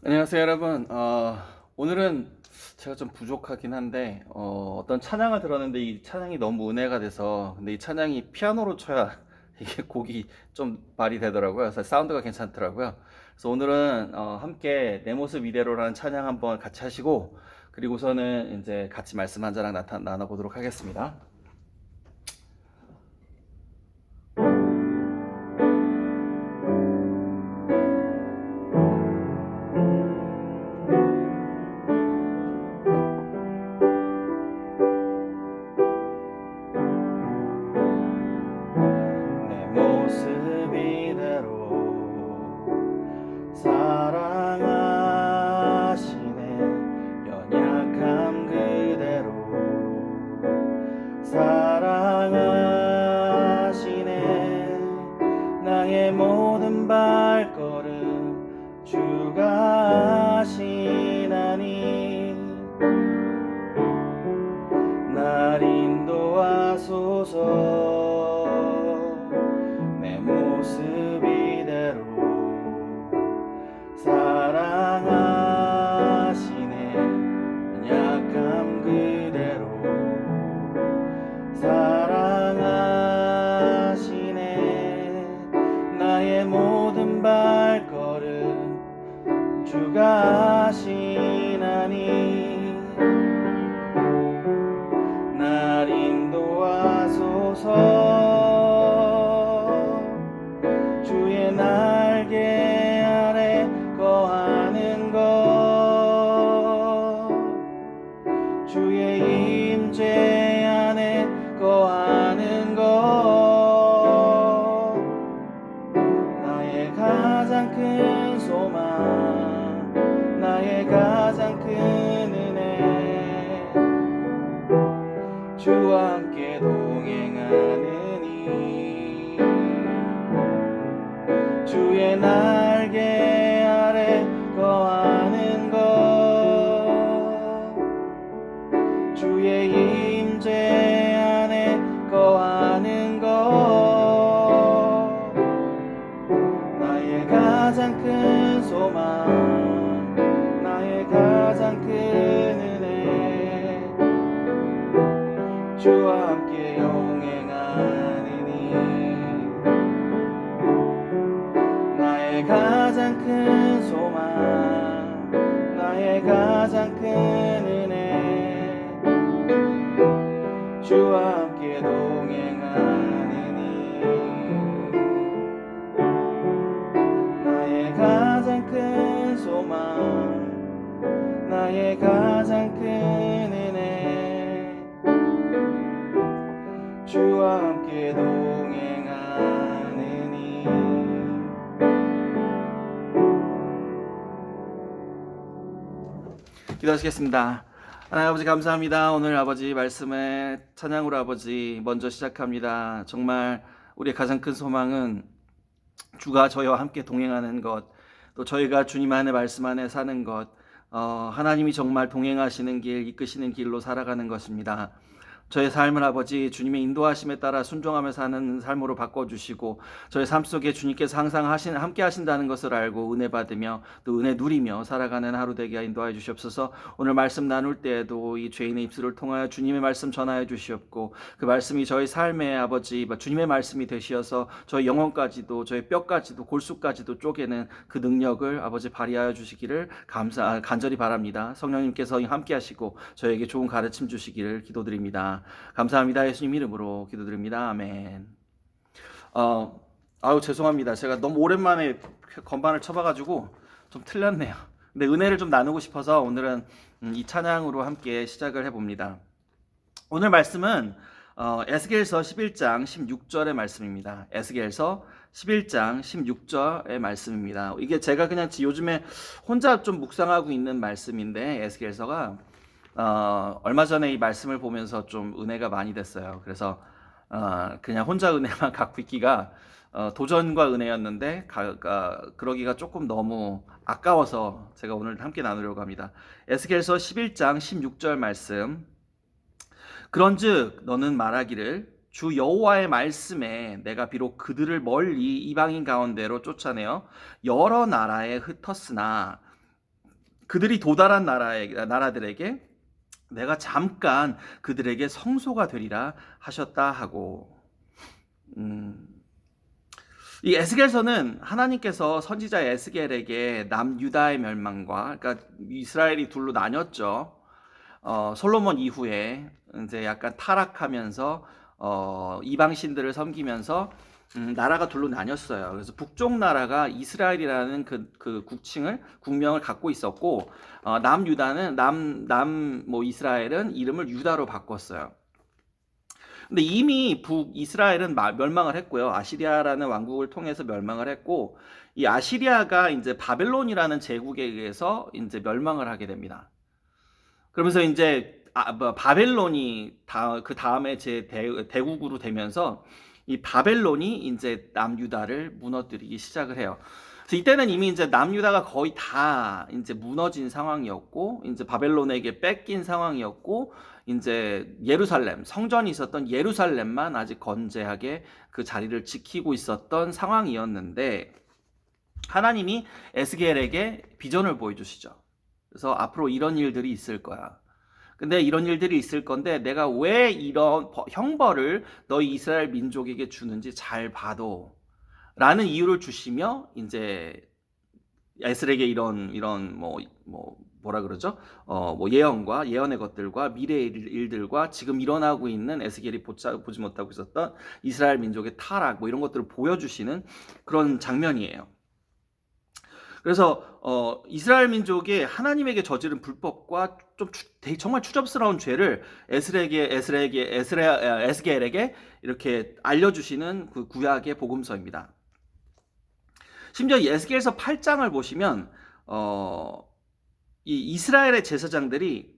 안녕하세요, 여러분. 오늘은 제가 좀 부족하긴 한데, 어떤 찬양을 들었는데 이 찬양이 너무 은혜가 돼서, 근데 이 찬양이 피아노로 쳐야 이게 곡이 좀 말이 되더라고요. 그래서 사운드가 괜찮더라고요. 그래서 오늘은 함께 내 모습 이대로라는 찬양 한번 같이 하시고, 그리고서는 이제 같이 말씀 한 자랑 나눠보도록 하겠습니다. 내 모습 이대로 사랑하시네. 연약함 그대로 사랑하시네. 나의 모든 발걸음 주가 하시나니 날 인도하소서. 내 모습 이대로 사랑하시네. 약함 그대로 사랑하시네. 나의 모든 발걸음 주가 하시나니 날 인도하소서. 주의 날개 아래 거하는 것, 주의 임재 안에 거하는 것, 나의 가장 큰 소망, 나의 가장 큰 은혜, 주와 함께 동행하느니 주의 날개 아래 거하는 것, 주의 임재 안에 거하는 것, 나의 가장 큰 소망, 나의 가장 큰 은혜, 주와 함께 영행하느니 나의 가장 큰 소망, 나의 가장 큰 은혜, 주와 함께 동행하느니 나의 가장 큰 소망, 나의 가장 큰 은혜, 주와 함께 동행하느니. 기도하시겠습니다. 하나님 아버지 감사합니다. 오늘 아버지 말씀에 찬양으로 아버지 먼저 시작합니다. 정말 우리의 가장 큰 소망은 주가 저희와 함께 동행하는 것, 또 저희가 주님 안에 말씀 안에 사는 것, 하나님이 정말 동행하시는 길, 이끄시는 길로 살아가는 것입니다. 저의 삶을 아버지 주님의 인도하심에 따라 순종하며 사는 삶으로 바꿔주시고 저의 삶 속에 주님께서 항상 함께 하신다는 것을 알고 은혜 받으며 또 은혜 누리며 살아가는 하루 되게 인도하여 주시옵소서. 오늘 말씀 나눌 때에도 이 죄인의 입술을 통하여 주님의 말씀 전하여 주시옵고 그 말씀이 저희 삶에 아버지 주님의 말씀이 되시어서 저희 영혼까지도 저희 뼈까지도 골수까지도 쪼개는 그 능력을 아버지 발휘하여 주시기를 간절히 바랍니다. 성령님께서 함께 하시고 저에게 좋은 가르침 주시기를 기도드립니다. 감사합니다. 예수님 이름으로 기도드립니다. 아멘. 죄송합니다. 제가 너무 오랜만에 건반을 쳐봐가지고 좀 틀렸네요. 근데 은혜를 좀 나누고 싶어서 오늘은 이 찬양으로 함께 시작을 해봅니다. 오늘 말씀은 에스겔서 11장 16절의 말씀입니다. 에스겔서 11장 16절의 말씀입니다. 이게 제가 그냥 요즘에 혼자 좀 묵상하고 있는 말씀인데 에스겔서가 얼마 전에 이 말씀을 보면서 좀 은혜가 많이 됐어요. 그래서 그냥 혼자 은혜만 갖고 있기가 도전과 은혜였는데 그러기가 조금 너무 아까워서 제가 오늘 함께 나누려고 합니다. 에스겔서 11장 16절 말씀. 그런즉 너는 말하기를 주 여호와의 말씀에 내가 비록 그들을 멀리 이방인 가운데로 쫓아내어 여러 나라에 흩었으나 그들이 도달한 나라들에게 내가 잠깐 그들에게 성소가 되리라 하셨다 하고, 이 에스겔서는 하나님께서 선지자 에스겔에게 남유다의 멸망과, 그러니까 이스라엘이 둘로 나뉘었죠. 솔로몬 이후에 이제 약간 타락하면서 이방 신들을 섬기면서 나라가 둘로 나뉘었어요. 그래서 북쪽 나라가 이스라엘이라는 그 국명을 갖고 있었고, 남유다는 뭐 이스라엘은 이름을 유다로 바꿨어요. 근데 이미 북이스라엘은 멸망을 했고요. 아시리아라는 왕국을 통해서 멸망을 했고, 이 아시리아가 이제 바벨론이라는 제국에 의해서 이제 멸망을 하게 됩니다. 그러면서 이제 바벨론이 그 다음에 대국으로 되면서 이 바벨론이 이제 남유다를 무너뜨리기 시작을 해요. 그래서 이때는 이미 이제 남유다가 거의 다 이제 무너진 상황이었고, 이제 바벨론에게 뺏긴 상황이었고, 이제 예루살렘, 성전이 있었던 예루살렘만 아직 건재하게 그 자리를 지키고 있었던 상황이었는데, 하나님이 에스겔에게 비전을 보여주시죠. 그래서 앞으로 이런 일들이 있을 거야. 근데 이런 일들이 있을 건데 내가 왜 이런 형벌을 너희 이스라엘 민족에게 주는지 잘 봐도 라는 이유를 주시며, 이제 에스겔에게 이런 뭐라 그러죠? 뭐 예언의 것들과 미래의 일들과 지금 일어나고 있는 에스겔이 보지 못하고 있었던 이스라엘 민족의 타락, 뭐 이런 것들을 보여주시는 그런 장면이에요. 그래서 이스라엘 민족이 하나님에게 저지른 불법과 좀 정말 추접스러운 죄를 에스겔에게 이렇게 알려주시는 그 구약의 복음서입니다. 심지어 에스겔서 8장을 보시면 이 이스라엘의 제사장들이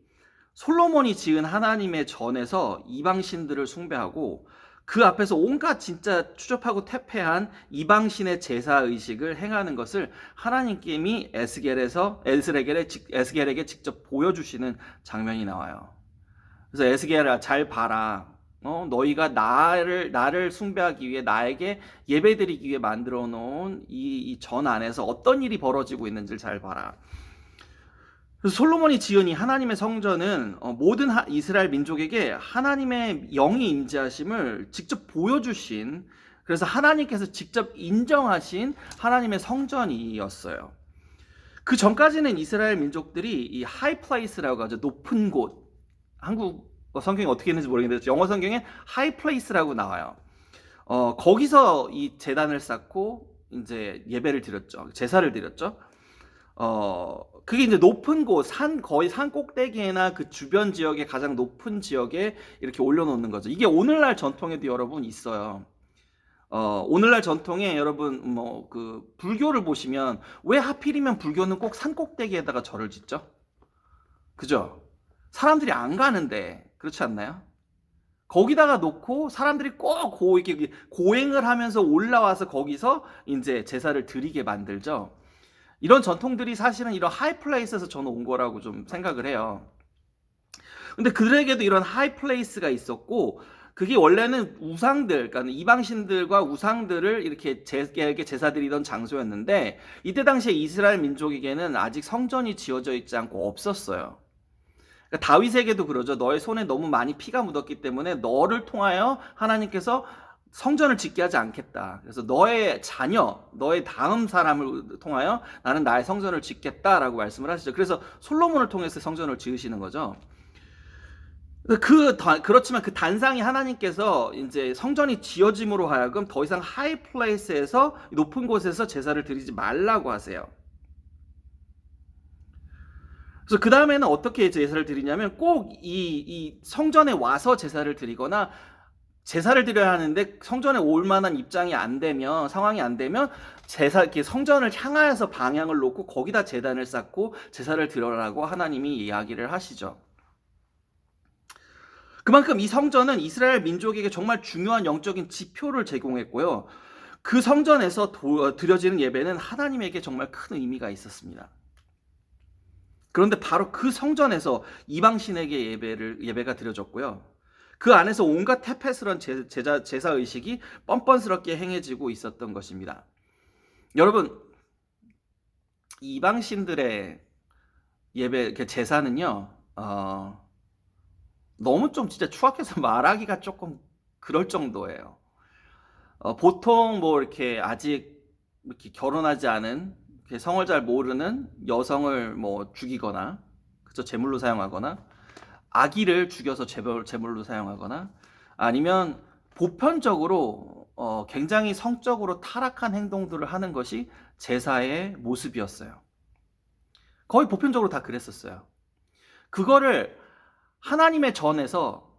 솔로몬이 지은 하나님의 전에서 이방신들을 숭배하고 그 앞에서 온갖 진짜 추접하고 퇴폐한 이방신의 제사 의식을 행하는 것을 하나님께미 에스겔에게 직접 보여주시는 장면이 나와요. 그래서 에스겔아, 잘 봐라. 너희가 나를 숭배하기 위해, 나에게 예배드리기 위해 만들어 놓은 이 전 안에서 어떤 일이 벌어지고 있는지를 잘 봐라. 그래서 솔로몬이 지은 이 하나님의 성전은 모든 이스라엘 민족에게 하나님의 영이 임재하심을 직접 보여주신, 그래서 하나님께서 직접 인정하신 하나님의 성전이었어요. 그 전까지는 이스라엘 민족들이 이 하이 플레이스라고 하죠. 높은 곳. 한국 성경이 어떻게 있는지 모르겠는데 영어 성경에 하이 플레이스라고 나와요. 거기서 이 제단을 쌓고 이제 예배를 드렸죠. 제사를 드렸죠. 그게 이제 높은 곳, 거의 산 꼭대기나 그 주변 지역의 가장 높은 지역에 이렇게 올려놓는 거죠. 이게 오늘날 전통에도 여러분 있어요. 오늘날 전통에 여러분 그 불교를 보시면 왜 하필이면 불교는 꼭 산 꼭대기에다가 절을 짓죠? 그죠? 사람들이 안 가는데 그렇지 않나요? 거기다가 놓고 사람들이 꼭 이렇게 고행을 하면서 올라와서 거기서 이제 제사를 드리게 만들죠. 이런 전통들이 사실은 이런 하이플레이스에서 저는 온 거라고 좀 생각을 해요. 근데 그들에게도 이런 하이플레이스가 있었고, 그게 원래는 우상들, 그러니까 이방신들과 우상들을 이렇게 제사 드리던 장소였는데, 이때 당시에 이스라엘 민족에게는 아직 성전이 지어져 있지 않고 없었어요. 그러니까 다윗에게도 그러죠. 너의 손에 너무 많이 피가 묻었기 때문에 너를 통하여 하나님께서 성전을 짓게 하지 않겠다. 그래서 너의 자녀, 너의 다음 사람을 통하여 나는 나의 성전을 짓겠다라고 말씀을 하시죠. 그래서 솔로몬을 통해서 성전을 지으시는 거죠. 그렇지만 그 단상이 하나님께서 이제 성전이 지어짐으로 하여금 더 이상 하이 플레이스에서, 높은 곳에서 제사를 드리지 말라고 하세요. 그래서 그 다음에는 어떻게 제사를 드리냐면 꼭 이 성전에 와서 제사를 드리거나, 제사를 드려야 하는데 성전에 올 만한 입장이 안 되면, 상황이 안 되면 이렇게 성전을 향하여서 방향을 놓고 거기다 제단을 쌓고 제사를 드려라고 하나님이 이야기를 하시죠. 그만큼 이 성전은 이스라엘 민족에게 정말 중요한 영적인 지표를 제공했고요. 그 성전에서 드려지는 예배는 하나님에게 정말 큰 의미가 있었습니다. 그런데 바로 그 성전에서 이방신에게 예배가 드려졌고요. 그 안에서 온갖 태폐스러운 제사 의식이 뻔뻔스럽게 행해지고 있었던 것입니다. 여러분, 이방신들의 예배 이렇게 제사는요. 너무 좀 진짜 추악해서 말하기가 조금 그럴 정도예요. 보통 뭐 이렇게 아직 이렇게 결혼하지 않은 이렇게 성을 잘 모르는 여성을 뭐 죽이거나 그죠 제물로 사용하거나 아기를 죽여서 제물로 사용하거나 아니면 보편적으로 굉장히 성적으로 타락한 행동들을 하는 것이 제사의 모습이었어요. 거의 보편적으로 다 그랬었어요. 그거를 하나님의 전에서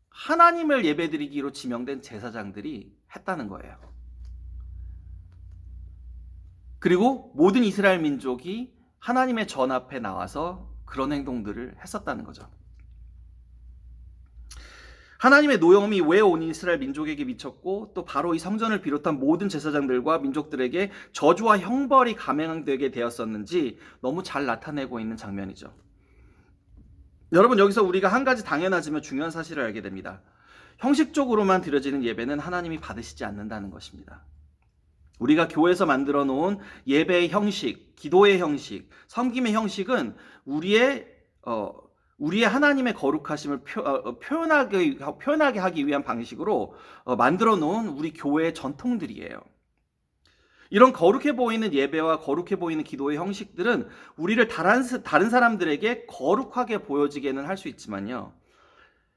하나님을 예배드리기로 지명된 제사장들이 했다는 거예요. 그리고 모든 이스라엘 민족이 하나님의 전 앞에 나와서 그런 행동들을 했었다는 거죠. 하나님의 노여움이 왜 온 이스라엘 민족에게 미쳤고 또 바로 이 성전을 비롯한 모든 제사장들과 민족들에게 저주와 형벌이 감행되게 되었었는지 너무 잘 나타내고 있는 장면이죠. 여러분, 여기서 우리가 한 가지 당연하지만 중요한 사실을 알게 됩니다. 형식적으로만 드려지는 예배는 하나님이 받으시지 않는다는 것입니다. 우리가 교회에서 만들어 놓은 예배의 형식, 기도의 형식, 섬김의 형식은 우리의 하나님의 거룩하심을 표현하게 하기 위한 방식으로 만들어 놓은 우리 교회의 전통들이에요. 이런 거룩해 보이는 예배와 거룩해 보이는 기도의 형식들은 우리를 다른 사람들에게 거룩하게 보여지게는 할 수 있지만요.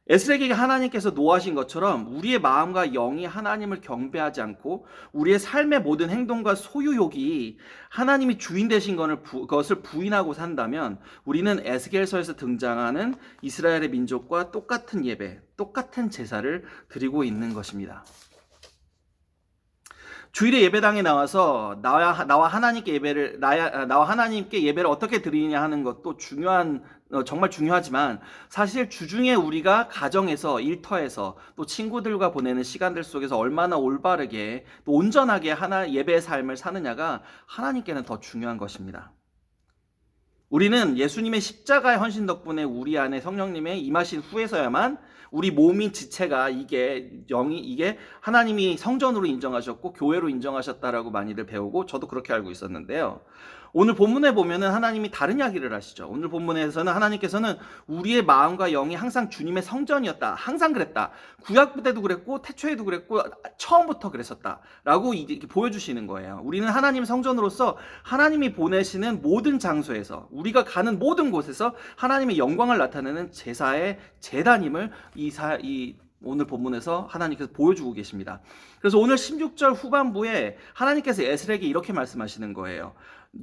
에스겔에게 하나님께서 노하신 것처럼 우리의 마음과 영이 하나님을 경배하지 않고 우리의 삶의 모든 행동과 소유욕이 하나님이 주인 되신 것을 부인하고 산다면 우리는 에스겔서에서 등장하는 이스라엘의 민족과 똑같은 예배, 똑같은 제사를 드리고 있는 것입니다. 주일에 예배당에 나와서 나와 하나님께 예배를 어떻게 드리느냐 하는 것도 정말 중요하지만 사실 주중에 우리가 가정에서 일터에서 또 친구들과 보내는 시간들 속에서 얼마나 올바르게 또 온전하게 예배의 삶을 사느냐가 하나님께는 더 중요한 것입니다. 우리는 예수님의 십자가의 헌신 덕분에 우리 안에 성령님의 임하신 후에서야만 우리 몸인 지체가 이게 하나님이 성전으로 인정하셨고 교회로 인정하셨다라고 많이들 배우고 저도 그렇게 알고 있었는데요. 오늘 본문에 보면은 하나님이 다른 이야기를 하시죠. 오늘 본문에서는 하나님께서는 우리의 마음과 영이 항상 주님의 성전이었다. 항상 그랬다. 구약 때도 그랬고 태초에도 그랬고 처음부터 그랬었다라고 이렇게 보여주시는 거예요. 우리는 하나님 성전으로서 하나님이 보내시는 모든 장소에서 우리가 가는 모든 곳에서 하나님의 영광을 나타내는 제사의 제단임을 오늘 본문에서 하나님께서 보여주고 계십니다. 그래서 오늘 16절 후반부에 하나님께서 에스겔에게 이렇게 말씀하시는 거예요.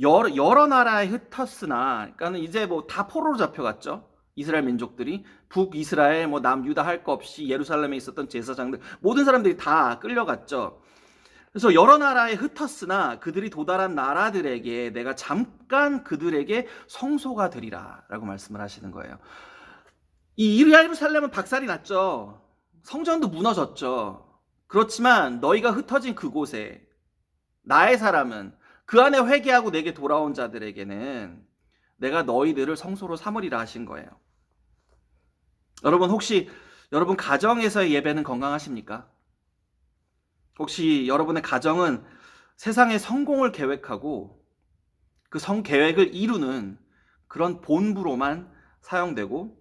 여러 나라에 흩었으나, 그러니까는 이제 뭐 다 포로로 잡혀갔죠. 이스라엘 민족들이 북이스라엘, 뭐 남유다 할 거 없이 예루살렘에 있었던 제사장들 모든 사람들이 다 끌려갔죠. 그래서 여러 나라에 흩었으나 그들이 도달한 나라들에게 내가 잠깐 그들에게 성소가 되리라 라고 말씀을 하시는 거예요. 이 예루살렘은 박살이 났죠. 성전도 무너졌죠. 그렇지만 너희가 흩어진 그곳에 나의 사람은 그 안에 회개하고 내게 돌아온 자들에게는 내가 너희들을 성소로 삼으리라 하신 거예요. 여러분, 혹시 여러분 가정에서의 예배는 건강하십니까? 혹시 여러분의 가정은 세상의 성공을 계획하고 그 계획을 이루는 그런 본부로만 사용되고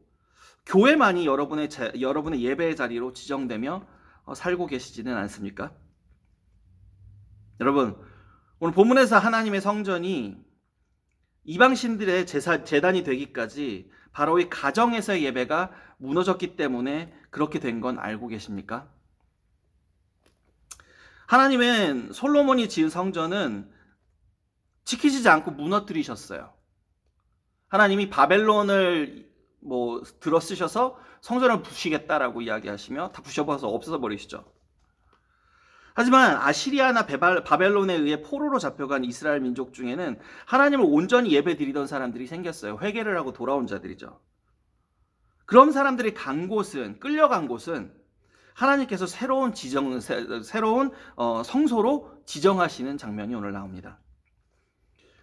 교회만이 여러분의 예배의 자리로 지정되며 살고 계시지는 않습니까? 여러분, 오늘 본문에서 하나님의 성전이 이방신들의 제단이 되기까지 바로 이 가정에서의 예배가 무너졌기 때문에 그렇게 된 건 알고 계십니까? 하나님은 솔로몬이 지은 성전은 지키시지 않고 무너뜨리셨어요. 하나님이 바벨론을 들어 쓰셔서 성전을 부시겠다라고 이야기하시며 다 부셔버려서 없애서 버리시죠. 하지만 아시리아나 바벨론에 의해 포로로 잡혀간 이스라엘 민족 중에는 하나님을 온전히 예배드리던 사람들이 생겼어요. 회개를 하고 돌아온 자들이죠. 그런 사람들이 끌려간 곳은 하나님께서 새로운 성소로 지정하시는 장면이 오늘 나옵니다.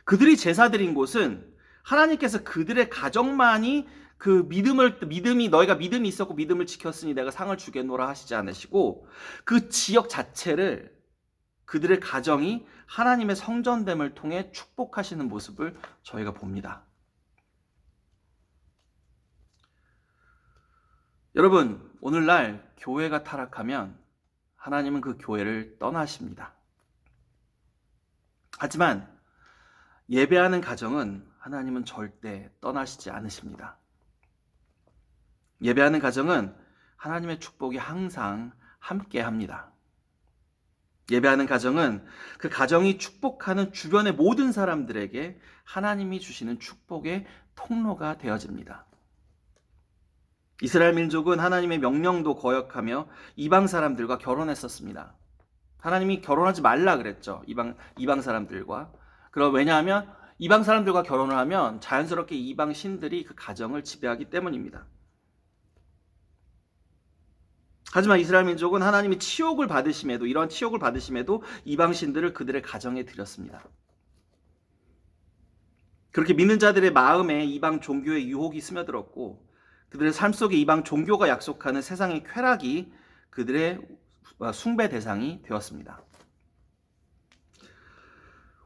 그들이 제사 드린 곳은 하나님께서 그들의 가정만이 너희가 믿음이 있었고 믿음을 지켰으니 내가 상을 주겠노라 하시지 않으시고 그 지역 자체를 그들의 가정이 하나님의 성전됨을 통해 축복하시는 모습을 저희가 봅니다. 여러분, 오늘날 교회가 타락하면 하나님은 그 교회를 떠나십니다. 하지만 예배하는 가정은 하나님은 절대 떠나시지 않으십니다. 예배하는 가정은 하나님의 축복이 항상 함께 합니다. 예배하는 가정은 그 가정이 축복하는 주변의 모든 사람들에게 하나님이 주시는 축복의 통로가 되어집니다. 이스라엘 민족은 하나님의 명령도 거역하며 이방 사람들과 결혼했었습니다. 하나님이 결혼하지 말라 그랬죠. 이방 사람들과. 왜냐하면 이방 사람들과 결혼을 하면 자연스럽게 이방 신들이 그 가정을 지배하기 때문입니다. 하지만 이스라엘 민족은 하나님이 이러한 치욕을 받으심에도 이방 신들을 그들의 가정에 들였습니다. 그렇게 믿는 자들의 마음에 이방 종교의 유혹이 스며들었고 그들의 삶 속에 이방 종교가 약속하는 세상의 쾌락이 그들의 숭배 대상이 되었습니다.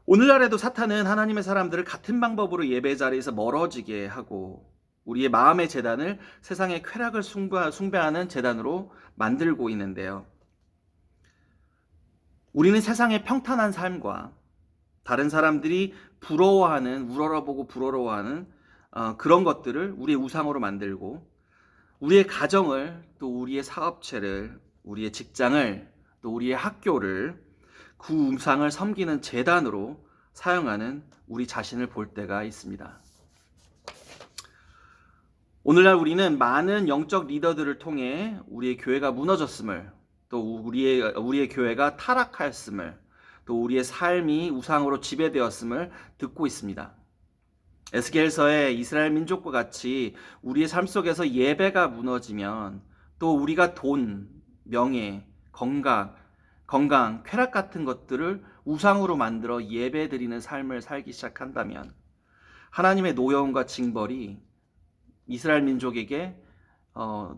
오늘날에도 사탄은 하나님의 사람들을 같은 방법으로 예배 자리에서 멀어지게 하고 우리의 마음의 제단을 세상의 쾌락을 숭배하는 제단으로 만들고 있는데요. 우리는 세상의 평탄한 삶과 다른 사람들이 우러러보고 부러워하는 그런 것들을 우리의 우상으로 만들고 우리의 가정을 또 우리의 사업체를 우리의 직장을 또 우리의 학교를 그 우상을 섬기는 제단으로 사용하는 우리 자신을 볼 때가 있습니다. 오늘날 우리는 많은 영적 리더들을 통해 우리의 교회가 무너졌음을 또 우리의 교회가 타락하였음을 또 우리의 삶이 우상으로 지배되었음을 듣고 있습니다. 에스겔서에 이스라엘 민족과 같이 우리의 삶 속에서 예배가 무너지면 또 우리가 돈, 명예, 건강, 쾌락 같은 것들을 우상으로 만들어 예배드리는 삶을 살기 시작한다면 하나님의 노여움과 징벌이 이스라엘 민족에게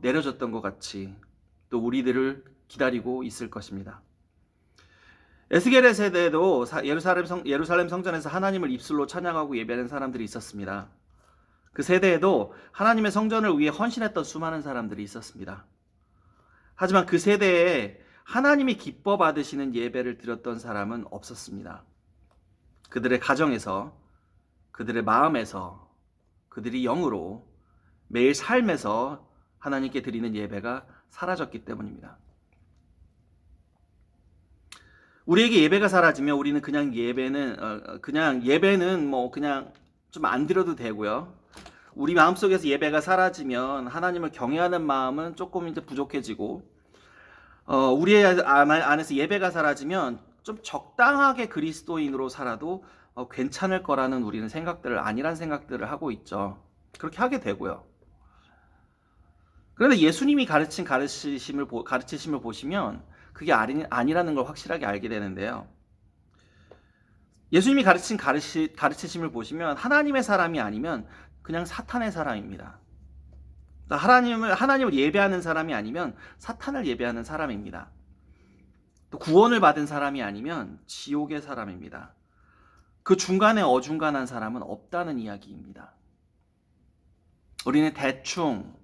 내려졌던 것 같이 또 우리들을 기다리고 있을 것입니다. 에스겔의 세대에도 예루살렘 성전에서 하나님을 입술로 찬양하고 예배하는 사람들이 있었습니다. 그 세대에도 하나님의 성전을 위해 헌신했던 수많은 사람들이 있었습니다. 하지만 그 세대에 하나님이 기뻐 받으시는 예배를 드렸던 사람은 없었습니다. 그들의 가정에서, 그들의 마음에서, 그들이 영으로 매일 삶에서 하나님께 드리는 예배가 사라졌기 때문입니다. 우리에게 예배가 사라지면 우리는 그냥 예배는 좀 안 드려도 되고요. 우리 마음속에서 예배가 사라지면 하나님을 경외하는 마음은 조금 이제 부족해지고 우리의 안에서 예배가 사라지면 좀 적당하게 그리스도인으로 살아도 괜찮을 거라는 우리는 아니란 생각들을 하고 있죠. 그렇게 하게 되고요. 그런데 예수님이 가르치심을 보시면 그게 아니라는 걸 확실하게 알게 되는데요. 예수님이 가르치심을 보시면 하나님의 사람이 아니면 그냥 사탄의 사람입니다. 하나님을 예배하는 사람이 아니면 사탄을 예배하는 사람입니다. 또 구원을 받은 사람이 아니면 지옥의 사람입니다. 그 중간에 어중간한 사람은 없다는 이야기입니다. 우리는 대충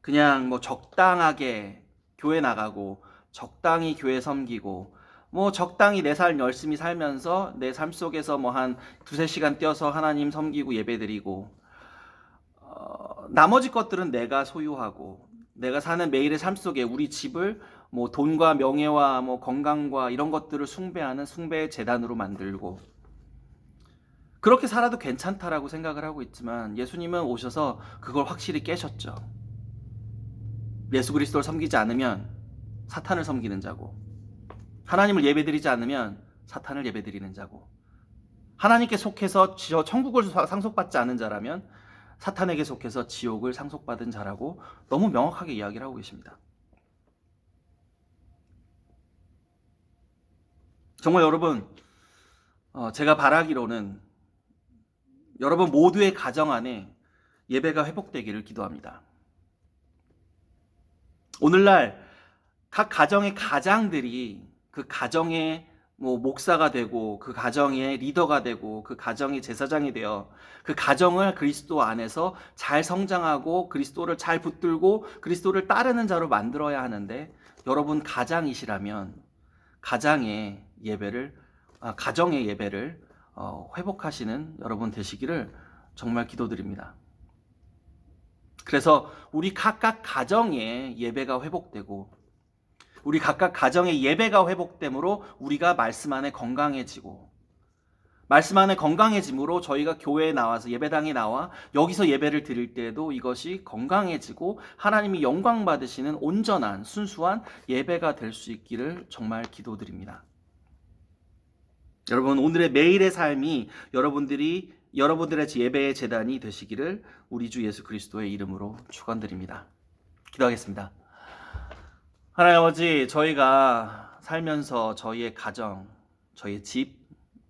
그냥 적당하게 교회 나가고 적당히 교회 섬기고 적당히 내 삶 열심히 살면서 내 삶 속에서 한 2-3시간 뛰어서 하나님 섬기고 예배드리고 나머지 것들은 내가 소유하고 내가 사는 매일의 삶 속에 우리 집을 돈과 명예와 건강과 이런 것들을 숭배하는 숭배의 제단으로 만들고 그렇게 살아도 괜찮다라고 생각을 하고 있지만 예수님은 오셔서 그걸 확실히 깨셨죠. 예수 그리스도를 섬기지 않으면 사탄을 섬기는 자고 하나님을 예배드리지 않으면 사탄을 예배드리는 자고 하나님께 속해서 천국을 상속받지 않은 자라면 사탄에게 속해서 지옥을 상속받은 자라고 너무 명확하게 이야기를 하고 계십니다. 정말 여러분, 제가 바라기로는 여러분 모두의 가정 안에 예배가 회복되기를 기도합니다. 오늘날 각 가정의 가장들이 그 가정의 뭐 목사가 되고 그 가정의 리더가 되고 그 가정의 제사장이 되어 그 가정을 그리스도 안에서 잘 성장하고 그리스도를 잘 붙들고 그리스도를 따르는 자로 만들어야 하는데, 여러분 가장이시라면 가장의 예배를 가정의 예배를 회복하시는 여러분 되시기를 정말 기도드립니다. 그래서 우리 각각 가정의 예배가 회복되고 우리 각각 가정의 예배가 회복됨으로 우리가 말씀 안에 건강해지고, 말씀 안에 건강해짐으로 저희가 교회에 나와서 예배당에 나와 여기서 예배를 드릴 때에도 이것이 건강해지고 하나님이 영광 받으시는 온전한 순수한 예배가 될 수 있기를 정말 기도드립니다. 여러분, 오늘의 매일의 삶이 여러분들의 예배의 제단이 되시기를 우리 주 예수 그리스도의 이름으로 축원드립니다. 기도하겠습니다. 하나님 아버지, 저희가 살면서 저희의 가정, 저희의 집,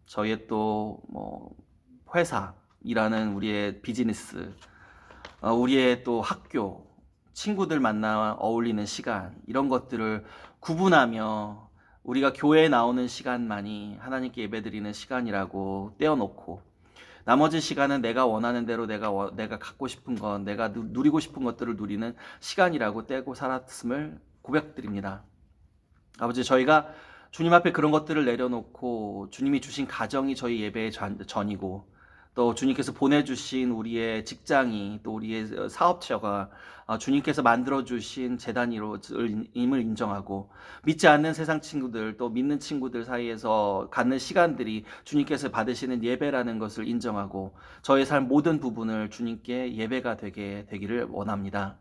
저희의 또 회사, 일하는 우리의 비즈니스, 우리의 또 학교, 친구들 만나 어울리는 시간, 이런 것들을 구분하며 우리가 교회에 나오는 시간만이 하나님께 예배드리는 시간이라고 떼어놓고 나머지 시간은 내가 원하는 대로 내가 갖고 싶은 것, 내가 누리고 싶은 것들을 누리는 시간이라고 떼고 살았음을 고백드립니다. 아버지, 저희가 주님 앞에 그런 것들을 내려놓고 주님이 주신 가정이 저희 예배의 전이고 또 주님께서 보내주신 우리의 직장이 또 우리의 사업처가 주님께서 만들어주신 재단임을 인정하고 믿지 않는 세상 친구들 또 믿는 친구들 사이에서 갖는 시간들이 주님께서 받으시는 예배라는 것을 인정하고 저의 삶 모든 부분을 주님께 예배가 되기를 원합니다.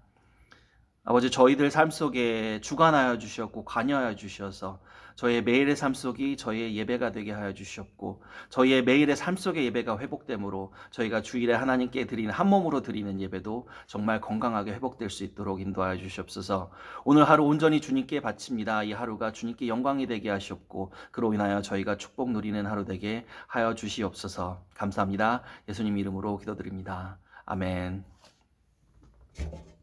아버지, 저희들 삶 속에 주관하여 주셨고 관여하여 주셔서 저희의 매일의 삶 속이 저희의 예배가 되게 하여 주셨고 저희의 매일의 삶 속의 예배가 회복되므로 저희가 주일에 하나님께 드리는 한 몸으로 드리는 예배도 정말 건강하게 회복될 수 있도록 인도하여 주시옵소서. 오늘 하루 온전히 주님께 바칩니다. 이 하루가 주님께 영광이 되게 하시옵고 그로 인하여 저희가 축복 누리는 하루 되게 하여 주시옵소서. 감사합니다. 예수님 이름으로 기도드립니다. 아멘.